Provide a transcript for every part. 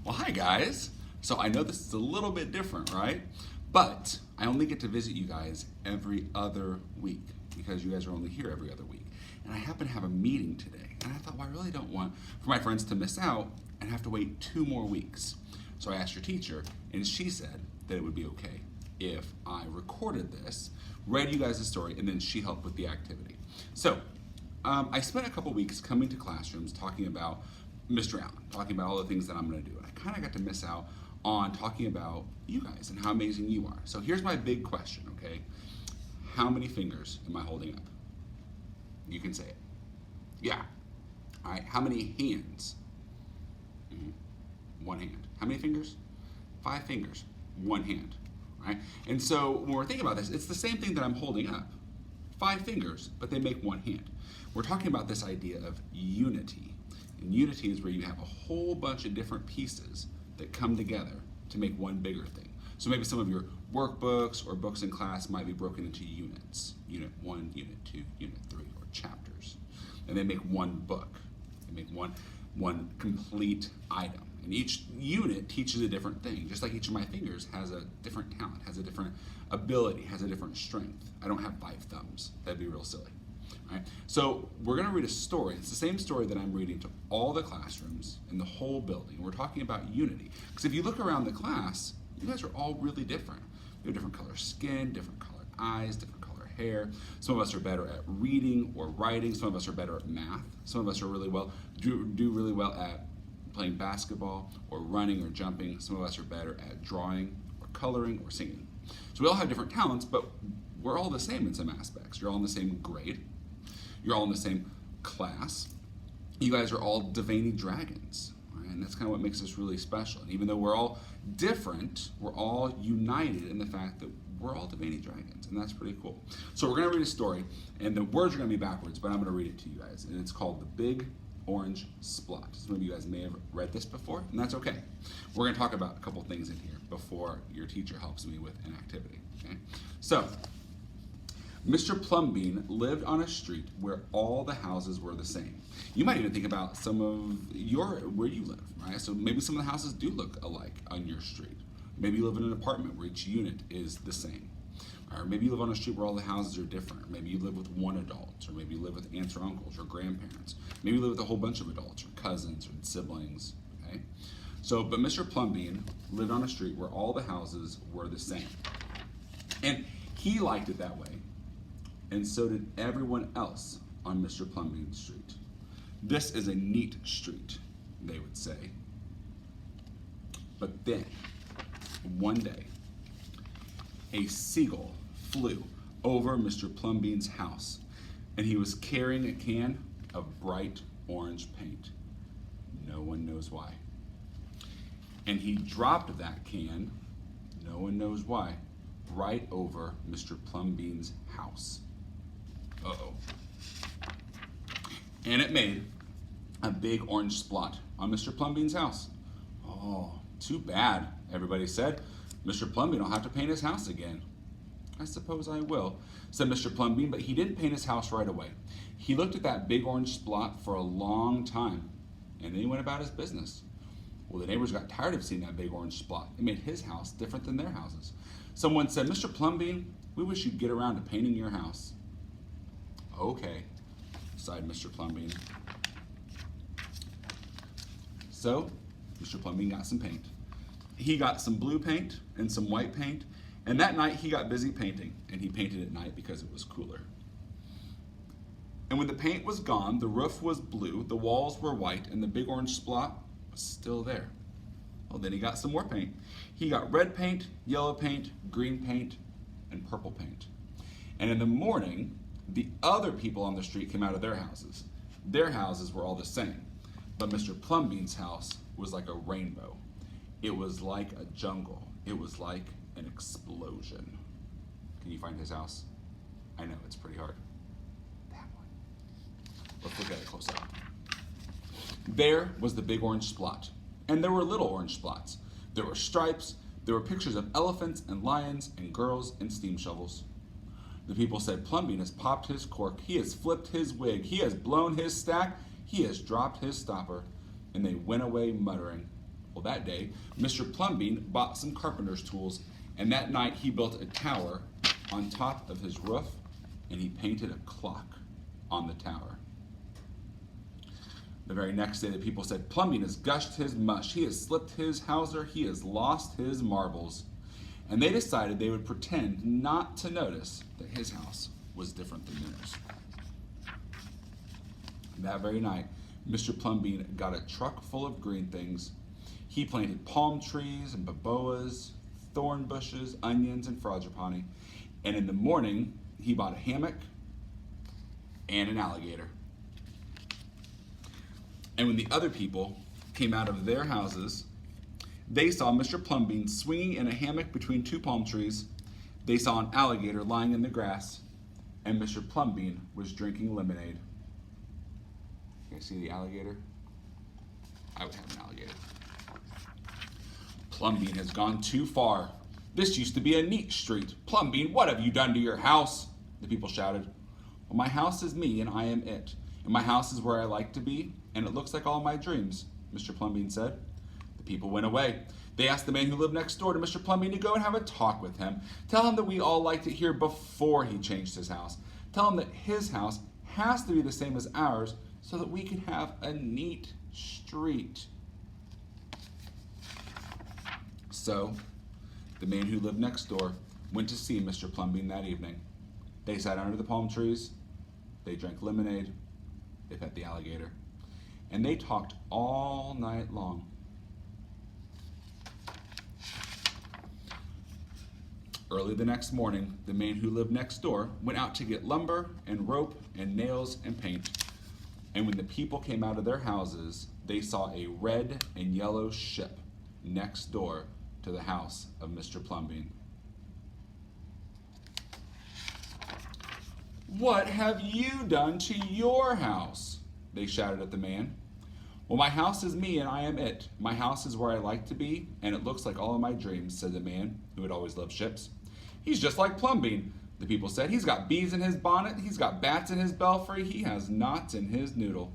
Well, hi guys. So I know this is a little bit different, right? But I only get to visit you guys every other week because you guys are only here every other week. And I happen to have a meeting today. And I thought, well, I really don't want for my friends to miss out and have to wait 2 more weeks. So I asked your teacher, and she said that it would be okay if I recorded this, read you guys a story, and then she helped with the activity. So I spent a couple weeks coming to classrooms talking about Mr. Allen, talking about all the things that I'm going to do. And I kind of got to miss out on talking about you guys and how amazing you are. So here's my big question, okay? How many fingers am I holding up? You can say it. Yeah. All right. How many hands? One hand. How many fingers? 5 fingers. One hand. All right. And so when we're thinking about this, it's the same thing that I'm holding up. 5 fingers, but they make one hand. We're talking about this idea of unity. And unity is where you have a whole bunch of different pieces that come together to make one bigger thing. So maybe some of your workbooks or books in class might be broken into units. Unit 1, Unit 2, Unit 3, or chapters. And they make one book. They make one complete item. And each unit teaches a different thing. Just like each of my fingers has a different talent, has a different ability, has a different strength. I don't have 5 thumbs. That'd be real silly. Right? So we're going to read a story. It's the same story that I'm reading to all the classrooms in the whole building. We're talking about unity. Because if you look around the class, you guys are all really different. You have different color skin, different color eyes, different color hair. Some of us are better at reading or writing. Some of us are better at math. Some of us are do really well at playing basketball or running or jumping. Some of us are better at drawing or coloring or singing. So we all have different talents, but we're all the same in some aspects. You're all in the same grade. You're all in the same class. You guys are all DeVaney dragons, right? And that's kind of what makes us really special. And even though we're all different, we're all united in the fact that we're all DeVaney dragons, and that's pretty cool. So we're going to read a story, and the words are going to be backwards, but I'm going to read it to you guys. And it's called The Big Orange Splot. Some of you guys may have read this before, and that's okay. We're going to talk about a couple things in here before your teacher helps me with an activity. Okay? So, Mr. Plumbean lived on a street where all the houses were the same. You might even think about some of where you live, right? So maybe some of the houses do look alike on your street. Maybe you live in an apartment where each unit is the same. Or maybe you live on a street where all the houses are different. Maybe you live with one adult, or maybe you live with aunts or uncles or grandparents. Maybe you live with a whole bunch of adults or cousins or siblings, okay? So, but Mr. Plumbean lived on a street where all the houses were the same. And he liked it that way. And so did everyone else on Mr. Plumbean's street. This is a neat street, they would say. But then, one day, a seagull flew over Mr. Plumbean's house, and he was carrying a can of bright orange paint. No one knows why. And he dropped that can, no one knows why, right over Mr. Plumbean's house. Uh-oh. And it made a big orange splot on Mr. Plumbean's house. Oh, too bad, everybody said. Mr. Plumbean will have to paint his house again. I suppose I will, said Mr. Plumbean, but he didn't paint his house right away. He looked at that big orange splot for a long time, and then he went about his business. Well, the neighbors got tired of seeing that big orange splot. It made his house different than their houses. Someone said, Mr. Plumbean, we wish you'd get around to painting your house. Okay, sighed Mr. Plumbean. So, Mr. Plumbean got some paint. He got some blue paint and some white paint, and that night he got busy painting, and he painted at night because it was cooler. And when the paint was gone, the roof was blue, the walls were white, and the big orange splot was still there. Well, then he got some more paint. He got red paint, yellow paint, green paint, and purple paint. And in the morning, the other people on the street came out of their houses. Their houses were all the same, but Mr. Plumbean's house was like a rainbow. It was like a jungle. It was like an explosion. Can you find his house? I know, it's pretty hard. That one. Let's look at it close up. There was the big orange splot, and there were little orange spots. There were stripes, there were pictures of elephants and lions and girls and steam shovels. The people said, Plumbean has popped his cork, he has flipped his wig, he has blown his stack, he has dropped his stopper, and they went away muttering, Well, that day, Mr. Plumbean bought some carpenter's tools, and that night he built a tower on top of his roof, and he painted a clock on the tower. The very next day, the people said, Plumbean has gushed his mush. He has slipped his hawser. He has lost his marbles. And they decided they would pretend not to notice that his house was different than theirs. That very night, Mr. Plumbean got a truck full of green things. He planted palm trees and baboas, thorn bushes, onions, and frangipani. And in the morning, he bought a hammock and an alligator. And when the other people came out of their houses, they saw Mr. Plumbean swinging in a hammock between two palm trees. They saw an alligator lying in the grass, and Mr. Plumbean was drinking lemonade. You guys see the alligator? I would have an alligator. Plumbean has gone too far. This used to be a neat street. Plumbean, what have you done to your house? The people shouted. Well, my house is me, and I am it. And my house is where I like to be, and it looks like all my dreams, Mr. Plumbean said. The people went away. They asked the man who lived next door to Mr. Plumbean to go and have a talk with him. Tell him that we all liked it here before he changed his house. Tell him that his house has to be the same as ours so that we can have a neat street. So, the man who lived next door went to see Mr. Plumbean that evening. They sat under the palm trees, they drank lemonade, they pet the alligator, and they talked all night long. Early the next morning, the man who lived next door went out to get lumber and rope and nails and paint. And when the people came out of their houses, they saw a red and yellow ship next door to the house of Mr. Plumbean. What have you done to your house? They shouted at the man. Well, my house is me and I am it. My house is where I like to be, and it looks like all of my dreams, said the man who had always loved ships. He's just like Plumbean, the people said. He's got bees in his bonnet, he's got bats in his belfry, he has knots in his noodle.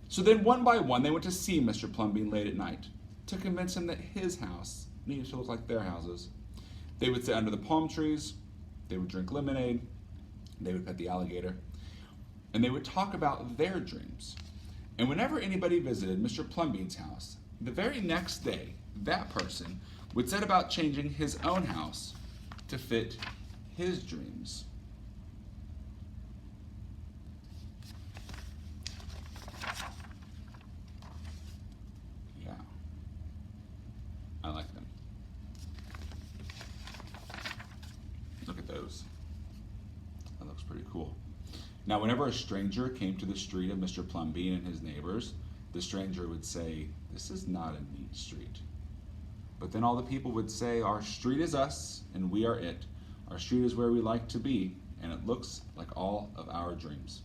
So then one by one they went to see Mr. Plumbean late at night to convince him that his house needed to look like their houses. They would sit under the palm trees, they would drink lemonade, they would pet the alligator, and they would talk about their dreams. And whenever anybody visited Mr. Plumbean's house, the very next day, that person would set about changing his own house to fit his dreams. Yeah, I like them. Look at those. That looks pretty cool. Now, whenever a stranger came to the street of Mr. Plumbean and his neighbors, the stranger would say, "This is not a neat street." But then all the people would say, "Our street is us, and we are it. Our street is where we like to be, and it looks like all of our dreams."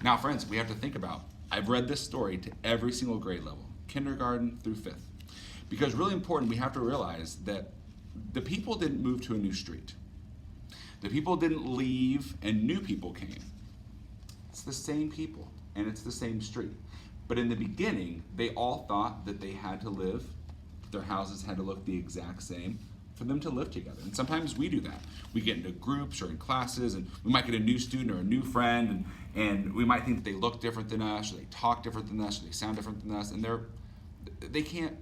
Now, friends, we have to think about, I've read this story to every single grade level, kindergarten through 5th. Because really important, we have to realize that the people didn't move to a new street. The people didn't leave and new people came. It's the same people, and it's the same street. But in the beginning, they all thought that they had to live, their houses had to look the exact same for them to live together. And sometimes we do that. We get into groups or in classes, and we might get a new student or a new friend, and we might think that they look different than us, or they talk different than us, or they sound different than us, and they can't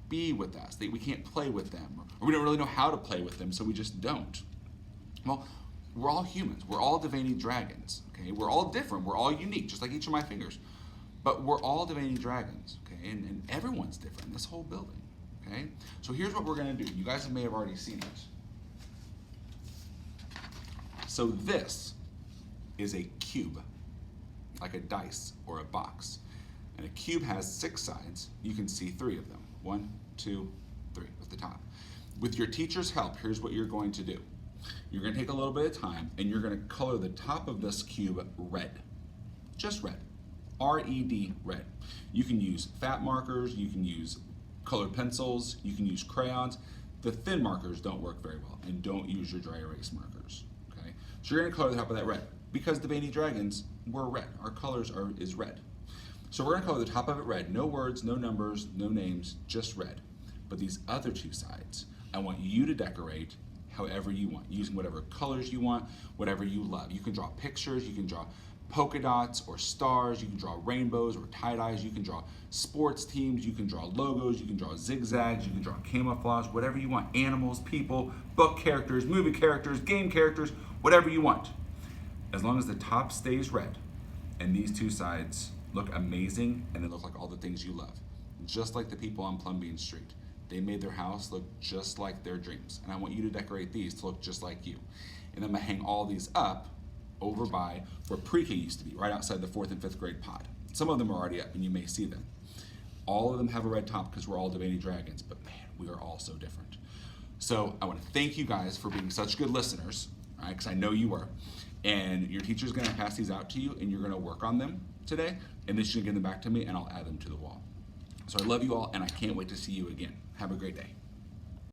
be with us. We can't play with them, or we don't really know how to play with them, so we just don't. Well, we're all humans. We're all DeVaney dragons, okay? We're all different. We're all unique, just like each of my fingers. But we're all DeVaney dragons, okay? And everyone's different in this whole building, okay? So here's what we're going to do. You guys may have already seen it. So this is a cube, like a dice or a box. And a cube has 6 sides. You can see 3 of them. 1, 2, 3 at the top. With your teacher's help, here's what you're going to do. You're going to take a little bit of time and you're going to color the top of this cube red. Just red. R-E-D, red. You can use fat markers, you can use colored pencils, you can use crayons. The thin markers don't work very well, and don't use your dry erase markers. Okay? So you're going to color the top of that red. Because the DeVaney dragons, we're red. Our colors is red. So we're gonna color the top of it red. No words, no numbers, no names, just red. But these other two sides, I want you to decorate however you want, using whatever colors you want, whatever you love. You can draw pictures, you can draw polka dots or stars, you can draw rainbows or tie-dyes, you can draw sports teams, you can draw logos, you can draw zigzags, you can draw camouflage, whatever you want. Animals, people, book characters, movie characters, game characters, whatever you want. As long as the top stays red and these two sides look amazing and they look like all the things you love. Just like the people on Plum Bean Street. They made their house look just like their dreams. And I want you to decorate these to look just like you. And I'm gonna hang all these up over by where pre-K used to be, right outside the 4th and 5th grade pod. Some of them are already up and you may see them. All of them have a red top because we're all DeVaney Dragons, but man, we are all so different. So I wanna thank you guys for being such good listeners, right? Because I know you were. And your teacher's gonna pass these out to you and you're gonna work on them today, and then she's gonna give them back to me and I'll add them to the wall. So I love you all and I can't wait to see you again. Have a great day.